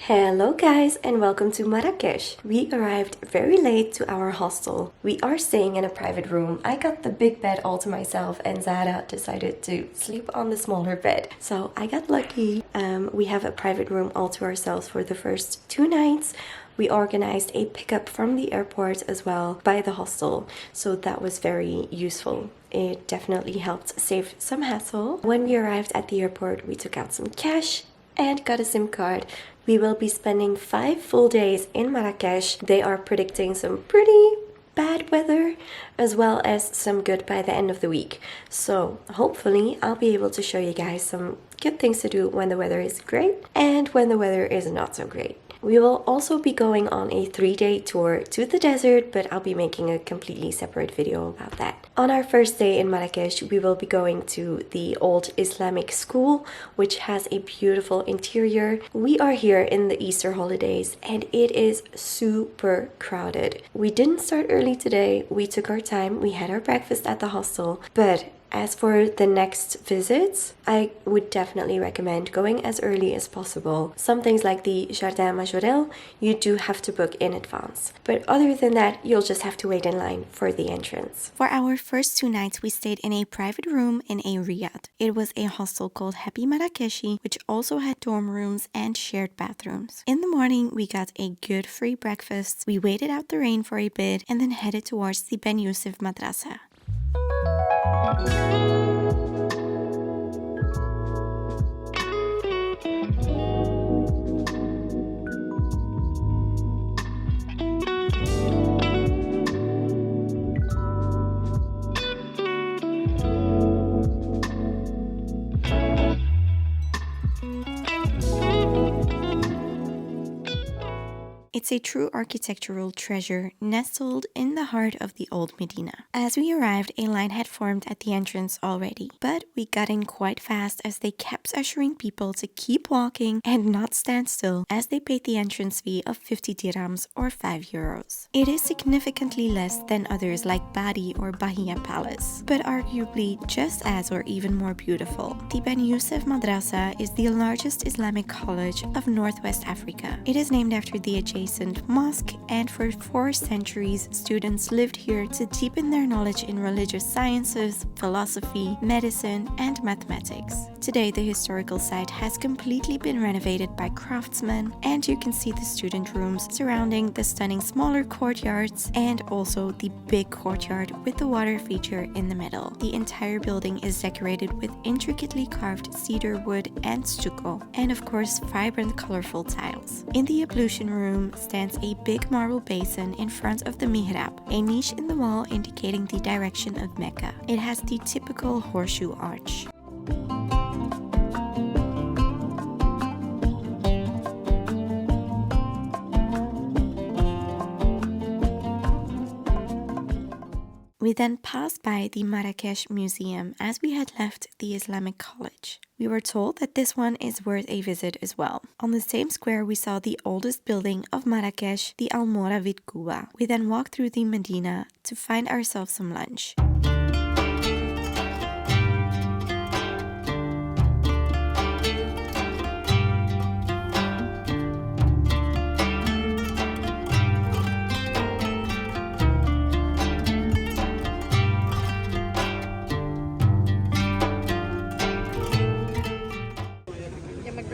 Hello guys and welcome to Marrakech. We arrived very late to our hostel. We are staying in a private room. I got the big bed all to myself and Zara decided to sleep on the smaller bed. So I got lucky. We have a private room all to ourselves for the first 2 nights. We organized a pickup from the airport as well by the hostel, so that was very useful. It definitely helped save some hassle. When we arrived at the airport, we took out some cash and got a SIM card. We will be spending 5 full days in Marrakech. They are predicting some pretty bad weather as well as some good by the end of the week. So hopefully I'll be able to show you guys some good things to do when the weather is great and when the weather is not so great. We will also be going on a 3-day tour to the desert, but I'll be making a completely separate video about that. On our first day in Marrakech, we will be going to the old Islamic school, which has a beautiful interior. We are here in the Easter holidays and it is super crowded. We didn't start early today. We took our time. We had our breakfast at the hostel, but as for the next visits, I would definitely recommend going as early as possible. Some things like the Jardin Majorelle, you do have to book in advance. But other than that, you'll just have to wait in line for the entrance. For our first 2 nights, we stayed in a private room in a riad. It was a hostel called Happy Marrakechi, which also had dorm rooms and shared bathrooms. In the morning, we got a good free breakfast. We waited out the rain for a bit and then headed towards the Ben Yussuf Madrassa. It's a true architectural treasure nestled in the heart of the old Medina. As we arrived, a line had formed at the entrance already, but we got in quite fast as they kept ushering people to keep walking and not stand still as they paid the entrance fee of 50 dirhams or €5. It is significantly less than others like Badi or Bahia Palace, but arguably just as or even more beautiful. The Ben Yussuf Madrassa is the largest Islamic college of Northwest Africa. It is named after the adjacent mosque, and for 4 centuries students lived here to deepen their knowledge in religious sciences, philosophy, medicine and mathematics. Today the historical site has completely been renovated by craftsmen and you can see the student rooms surrounding the stunning smaller courtyards and also the big courtyard with the water feature in the middle. The entire building is decorated with intricately carved cedar wood and stucco and of course vibrant colorful tiles. In the ablution room stands a big marble basin in front of the mihrab, a niche in the wall indicating the direction of Mecca. It has the typical horseshoe arch. We then passed by the Marrakech Museum as we had left the Islamic College. We were told that this one is worth a visit as well. On the same square we saw the oldest building of Marrakech, the Almoravid Kuba. We then walked through the Medina to find ourselves some lunch.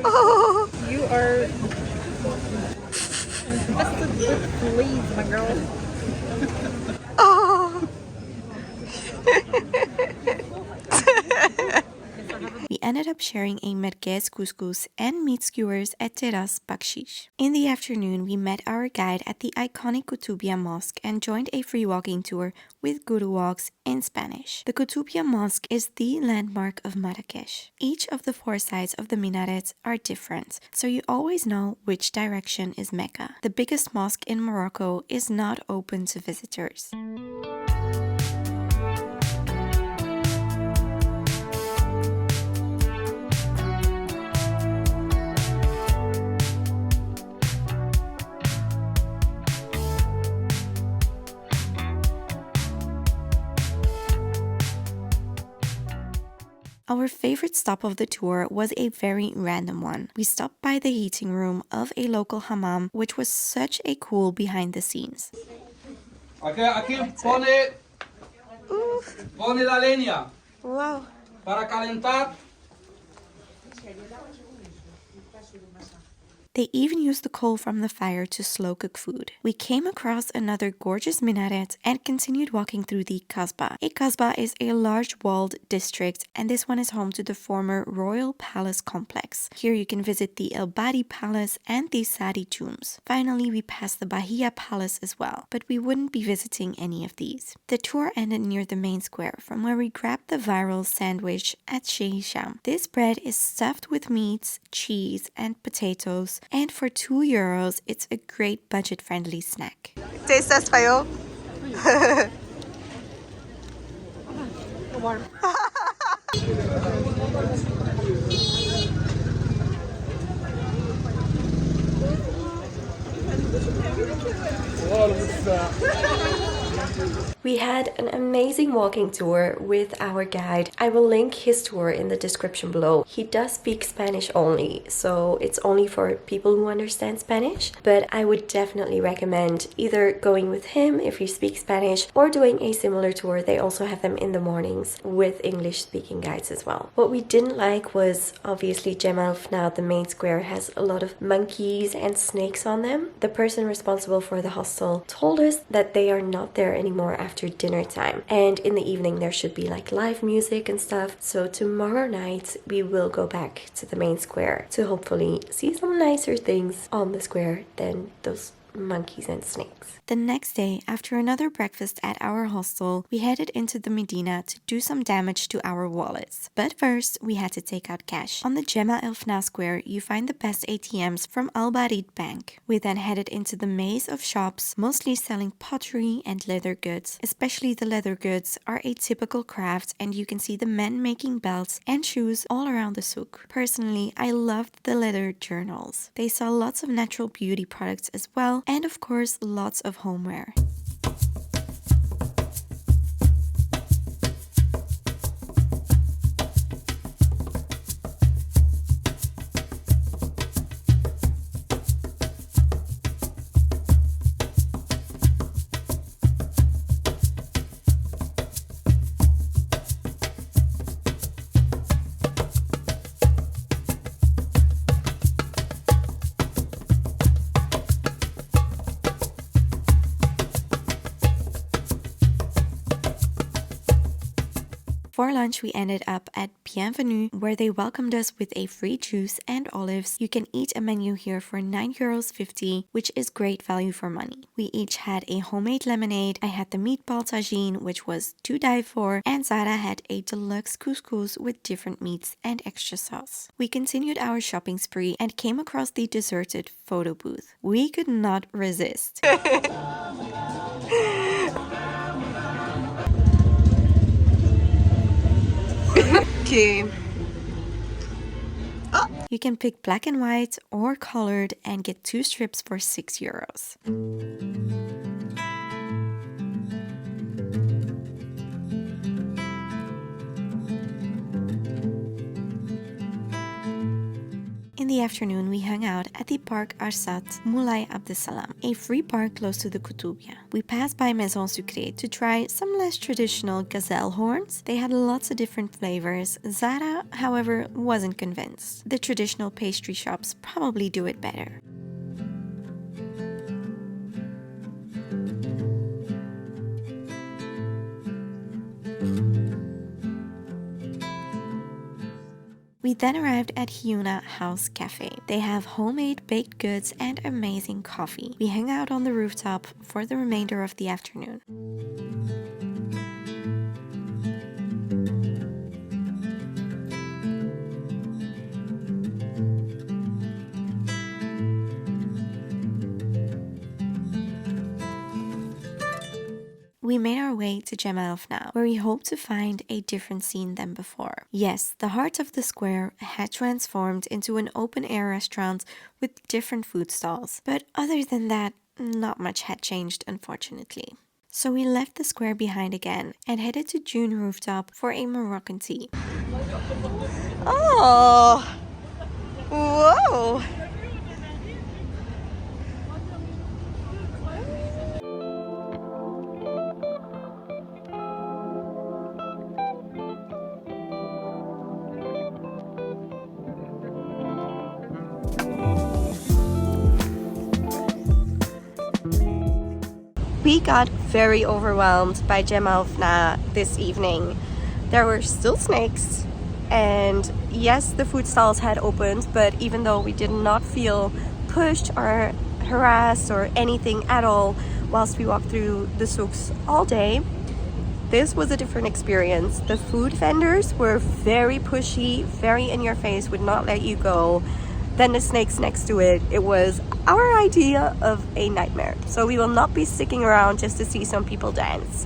Oh. You are infested with fleas, my girl. Oh. We ended up sharing a merguez couscous and meat skewers at Terras Bakshish. In the afternoon, we met our guide at the iconic Koutoubia Mosque and joined a free walking tour with Guru Walks in Spanish. The Koutoubia Mosque is the landmark of Marrakech. Each of the 4 sides of the minarets are different, so you always know which direction is Mecca. The biggest mosque in Morocco is not open to visitors. Our favorite stop of the tour was a very random one. We stopped by the heating room of a local hammam, which was such a cool behind the scenes. Aquí pone la leña. Wow. Para calentar. They even used the coal from the fire to slow cook food. We came across another gorgeous minaret and continued walking through the Kasbah. A Kasbah is a large walled district, and this one is home to the former royal palace complex. Here you can visit the El Badi Palace and the Sadi tombs. Finally, we passed the Bahia Palace as well, but we wouldn't be visiting any of these. The tour ended near the main square, from where we grabbed the viral sandwich at Chez Hicham. This bread is stuffed with meats, cheese, and potatoes, and for €2, it's a great budget-friendly snack. Taste test kayo? Warm. We had an amazing walking tour with our guide. I will link his tour in the description below. He does speak Spanish only, so it's only for people who understand Spanish, but I would definitely recommend either going with him if you speak Spanish or doing a similar tour. They also have them in the mornings with English speaking guides as well. What we didn't like was obviously Jemaa el-Fna, the main square, has a lot of monkeys and snakes on them. The person responsible for the hostel told us that they are not there anymore after dinner time, and in the evening there should be like live music and stuff. So tomorrow night we will go back to the main square to hopefully see some nicer things on the square than those monkeys and snakes. The next day, after another breakfast at our hostel, we headed into the Medina to do some damage to our wallets. But first, we had to take out cash. On the Jemaa el-Fna square, you find the best ATMs from Al Barid Bank. We then headed into the maze of shops, mostly selling pottery and leather goods. Especially the leather goods are a typical craft, and you can see the men making belts and shoes all around the souk. Personally, I loved the leather journals. They saw lots of natural beauty products as well, and of course lots of homeware. For lunch, we ended up at Bienvenue, where they welcomed us with a free juice and olives. You can eat a menu here for €9.50, which is great value for money. We each had a homemade lemonade. I had the meatball tagine, which was to die for, and Zara had a deluxe couscous with different meats and extra sauce. We continued our shopping spree and came across the deserted photo booth. We could not resist. Okay. You can pick black and white or colored and get 2 strips for €6. In the afternoon, we hung out at the Park Arsat Moulay Abdesalam, a free park close to the Koutoubia. We passed by Maison Sucrée to try some less traditional gazelle horns. They had lots of different flavors. Zara, however, wasn't convinced. The traditional pastry shops probably do it better. We then arrived at Hyuna House Cafe. They have homemade baked goods and amazing coffee. We hung out on the rooftop for the remainder of the afternoon. We made our way to Jemaa el-Fna, where we hoped to find a different scene than before. Yes, the heart of the square had transformed into an open-air restaurant with different food stalls. But other than that, not much had changed, unfortunately. So we left the square behind again and headed to June Rooftop for a Moroccan tea. Oh, whoa. We got very overwhelmed by Jemal Fna this evening. There were still snakes, and yes, the food stalls had opened, but even though we did not feel pushed or harassed or anything at all whilst we walked through the souks all day, this was a different experience. The food vendors were very pushy, very in your face, would not let you go. Then the snakes next to it, it was our idea of a nightmare. So we will not be sticking around just to see some people dance.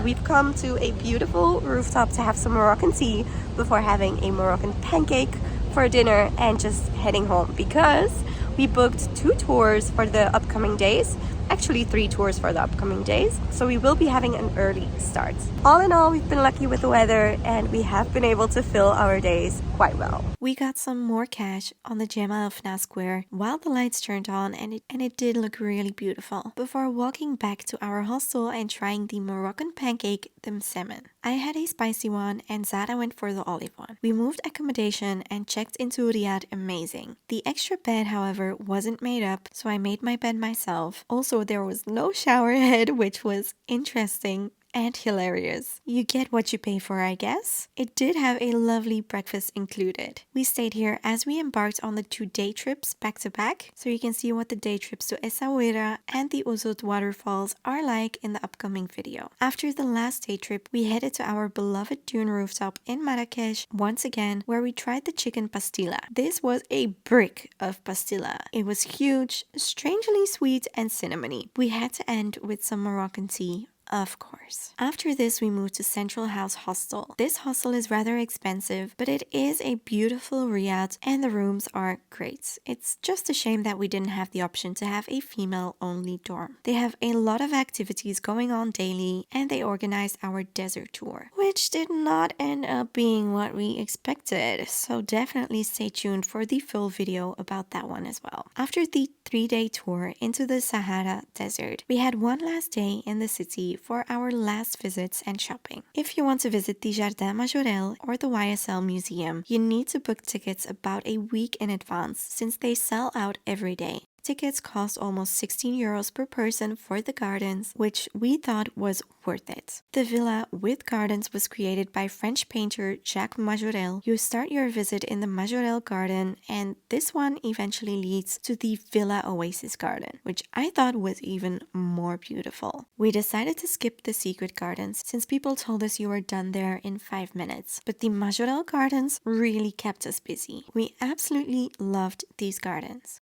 We've come to a beautiful rooftop to have some Moroccan tea before having a Moroccan pancake for dinner and just heading home, because we booked 2 tours for the upcoming days. Actually 3 tours for the upcoming days, so we will be having an early start. All in all, we've been lucky with the weather and we have been able to fill our days quite well. We got some more cash on the Jemaa Fna Square while the lights turned on, and it did look really beautiful, before walking back to our hostel and trying the Moroccan pancake dim salmon. I had a spicy one and Zara went for the olive one. We moved accommodation and checked into Riyadh amazing. The extra bed, however, wasn't made up, so I made my bed myself. Also, there was no shower head, which was interesting and hilarious. You get what you pay for, I guess. It did have a lovely breakfast included. We stayed here as we embarked on the 2 day trips back to back, so you can see what the day trips to Essaouira and the Ouzout waterfalls are like in the upcoming video. After the last day trip, we headed to our beloved dune rooftop in Marrakech once again, where we tried the chicken pastilla. This was a brick of pastilla. It was huge, strangely sweet and cinnamony. We had to end with some Moroccan tea, of course. After this, we moved to Central House Hostel. This hostel is rather expensive, but it is a beautiful riad and the rooms are great. It's just a shame that we didn't have the option to have a female-only dorm. They have a lot of activities going on daily, and they organized our desert tour, which did not end up being what we expected, so definitely stay tuned for the full video about that one as well. After the 3-day tour into the Sahara Desert, we had one last day in the city for our last visits and shopping. If you want to visit the Jardin Majorelle or the YSL Museum, you need to book tickets about a week in advance, since they sell out every day. Tickets cost almost 16 euros per person for the gardens, which we thought was worth it. The villa with gardens was created by French painter Jacques Majorelle. You start your visit in the Majorelle garden, and this one eventually leads to the Villa Oasis garden, which I thought was even more beautiful. We decided to skip the secret gardens since people told us you were done there in 5 minutes, but the Majorelle gardens really kept us busy. We absolutely loved these gardens.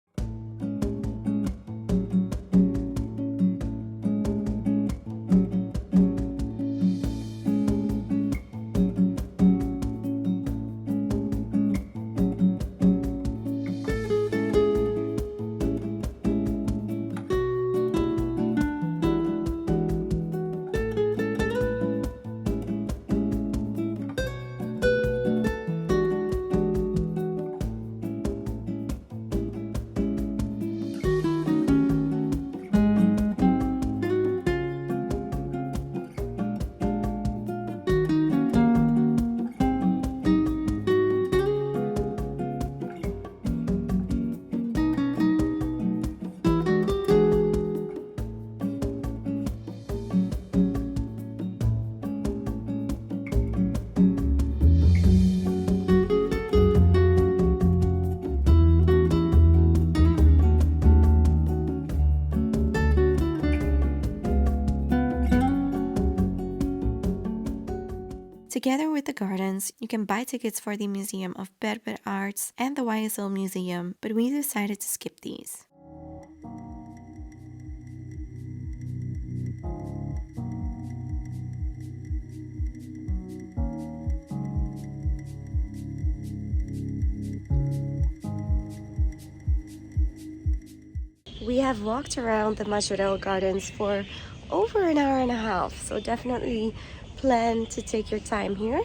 Together with the gardens, you can buy tickets for the Museum of Berber Arts and the YSL Museum, but we decided to skip these. We have walked around the Majorelle Gardens for over an hour and a half, so definitely plan to take your time here.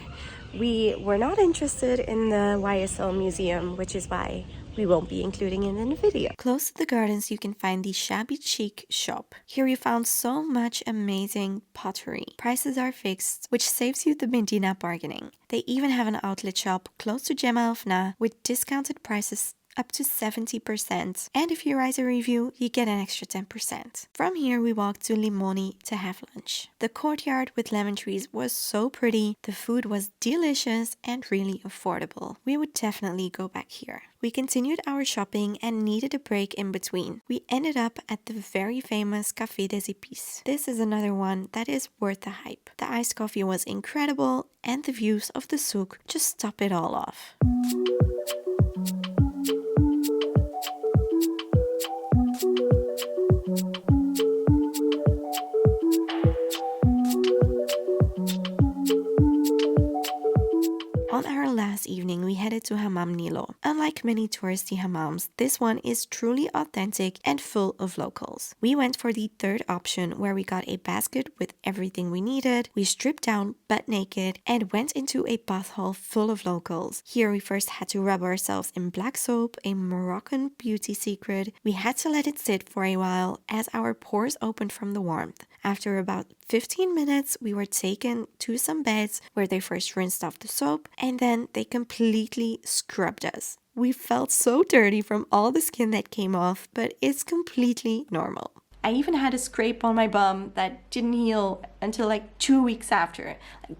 We were not interested in the YSL museum, which is why we won't be including it in the video. Close to the gardens, you can find the Shabby Chic shop. Here we found so much amazing pottery. Prices are fixed, which saves you the Medina bargaining. They even have an outlet shop close to Jemaa el Fna with discounted prices up to 70%, and if you write a review, you get an extra 10%. From here, we walked to Limoni to have lunch. The courtyard with lemon trees was so pretty, the food was delicious and really affordable. We would definitely go back here. We continued our shopping and needed a break in between. We ended up at the very famous Café des Épices. This is another one that is worth the hype. The iced coffee was incredible and the views of the souk just top it all off. On our last evening, we headed to Hammam Nilo. Unlike many touristy hammams, this one is truly authentic and full of locals. We went for the third option where we got a basket with everything we needed. We stripped down butt naked and went into a bath hall full of locals. Here we first had to rub ourselves in black soap, a Moroccan beauty secret. We had to let it sit for a while as our pores opened from the warmth. After about 15 minutes, we were taken to some beds where they first rinsed off the soap and then they completely scrubbed us. We felt so dirty from all the skin that came off, but it's completely normal. I even had a scrape on my bum that didn't heal until like 2 weeks after.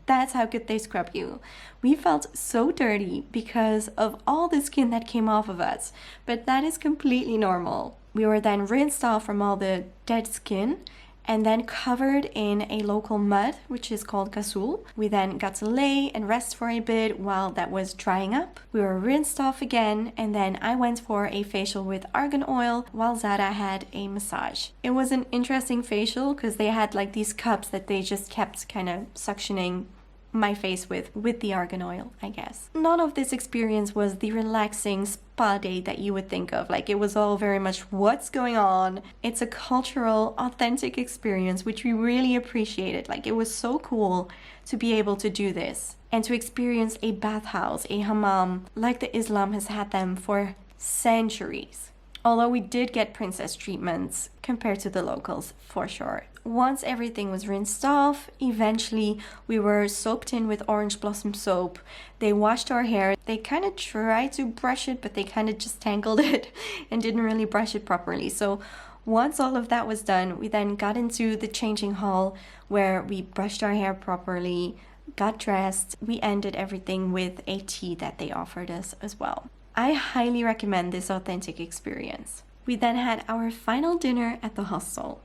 That's how good they scrub you. We felt so dirty because of all the skin that came off of us, but that is completely normal. We were then rinsed off from all the dead skin and then covered in a local mud, which is called kasul. We then got to lay and rest for a bit while that was drying up. We were rinsed off again, and then I went for a facial with argan oil while Zara had a massage. It was an interesting facial because they had like these cups that they just kept kind of suctioning my face with the argan oil, I guess. None of this experience was the relaxing spa day that you would think of. Like, it was all very much what's going on. It's a cultural, authentic experience, which we really appreciated. Like, it was so cool to be able to do this and to experience a bathhouse, a hammam, like the Islam has had them for centuries. Although we did get princess treatments compared to the locals, for sure. Once everything was rinsed off, eventually we were soaped in with orange blossom soap. They washed our hair. They kind of tried to brush it, but they kind of just tangled it and didn't really brush it properly. So once all of that was done, we then got into the changing hall where we brushed our hair properly, got dressed. We ended everything with a tea that they offered us as well. I highly recommend this authentic experience. We then had our final dinner at the hostel.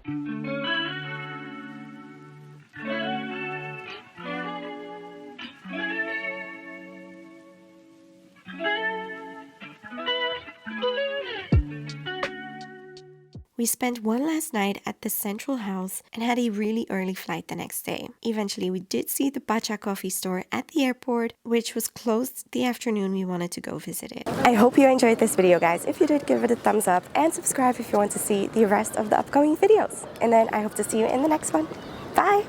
We spent one last night at the central house and had a really early flight the next day. Eventually, we did see the Bacha coffee store at the airport, which was closed the afternoon we wanted to go visit it. I hope you enjoyed this video, guys. If you did, give it a thumbs up and subscribe if you want to see the rest of the upcoming videos. And then I hope to see you in the next one. Bye!